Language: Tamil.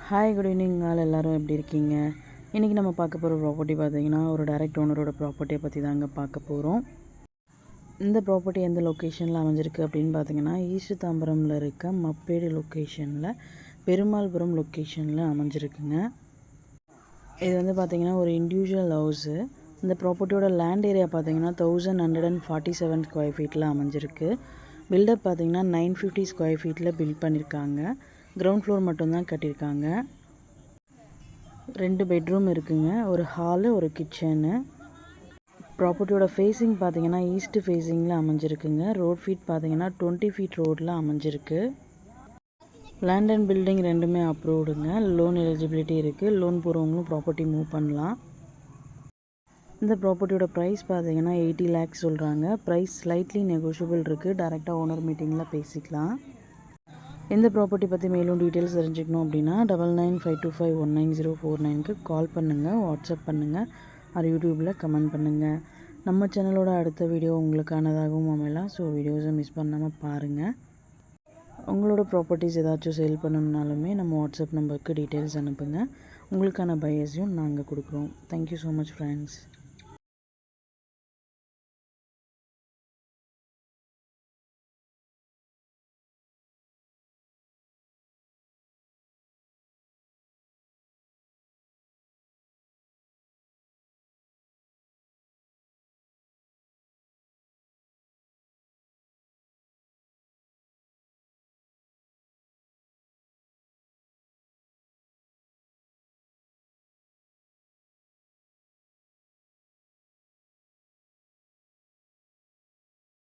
ஹாய் குட் ஈவினிங் ஆல் எல்லோரும் எப்படி இருக்கீங்க? இன்றைக்கி நம்ம பார்க்க போகிற ப்ராப்பர்ட்டி பார்த்திங்கன்னா ஒரு டைரக்ட் ஓனரோட ப்ராப்பர்ட்டியை பற்றி தாங்க பார்க்க போகிறோம். இந்த ப்ராப்பர்ட்டி எந்த லொக்கேஷனில் அமைஞ்சிருக்கு அப்படின்னு பார்த்திங்கன்னா ஈஸ்ட் தாம்பரமில் இருக்க மப்பேடு லொக்கேஷனில் பெருமாள்புரம் லொக்கேஷனில் அமைஞ்சிருக்குங்க. இது வந்து பார்த்திங்கன்னா ஒரு இண்டிவிஜுவல் ஹவுஸு. இந்த ப்ராப்பர்ட்டியோட லேண்ட் ஏரியா பார்த்திங்கன்னா 1147 ஸ்கொயர் ஃபீட்டில் அமைஞ்சிருக்கு. பில்டப் பார்த்திங்கன்னா 950 ஸ்கொயர் ஃபீட்டில் பில்ட் பண்ணியிருக்காங்க. கிரவுண்ட் ஃப்ளோர் மட்டும்தான் கட்டியிருக்காங்க. 2 பெட்ரூம் இருக்குங்க, ஒரு ஹாலு, ஒரு கிச்சனு. ப்ராப்பர்ட்டியோட ஃபேஸிங் பார்த்திங்கன்னா ஈஸ்ட் ஃபேஸிங்கில் அமைஞ்சிருக்குங்க. ரோட் ஃபீட் பார்த்திங்கன்னா 20 ஃபீட் ரோடில் அமைஞ்சிருக்கு. லேண்ட் அண்ட் பில்டிங் ரெண்டுமே அப்ரூவ்டுங்க. லோன் எலிஜிபிலிட்டி இருக்குது. லோன் போகிறவங்களும் ப்ராப்பர்ட்டி மூவ் பண்ணலாம். இந்த ப்ராப்பர்ட்டியோட ப்ரைஸ் பார்த்திங்கன்னா 80 lakhs சொல்கிறாங்க. ப்ரைஸ் ஸ்லைட்லி நெகோஷியபிள் இருக்குது. டேரெக்டாக ஓனர் மீட்டிங்கில் பேசிக்கலாம். இந்த ப்ராப்பர்ட்டி பற்றி மேலும் டீட்டெயில்ஸ் தெரிஞ்சுக்கணும் அப்படின்னா 9952519049க்கு கால் பண்ணுங்கள், வாட்ஸ்அப் பண்ணுங்கள், அது யூடியூப்பில் கமெண்ட் பண்ணுங்கள். நம்ம சேனலோட அடுத்த வீடியோ உங்களுக்கானதாகவும் அமையலாம். ஸோ வீடியோஸை மிஸ் பண்ணாமல் பாருங்கள். உங்களோட ப்ராப்பர்ட்டிஸ் ஏதாச்சும் சேல் பண்ணணுன்னாலுமே நம்ம வாட்ஸ்அப் நம்பருக்கு டீட்டெயில்ஸ் அனுப்புங்க. உங்களுக்கான பையர்ஸையும் நாங்கள் கொடுக்குறோம். Thank you so much friends.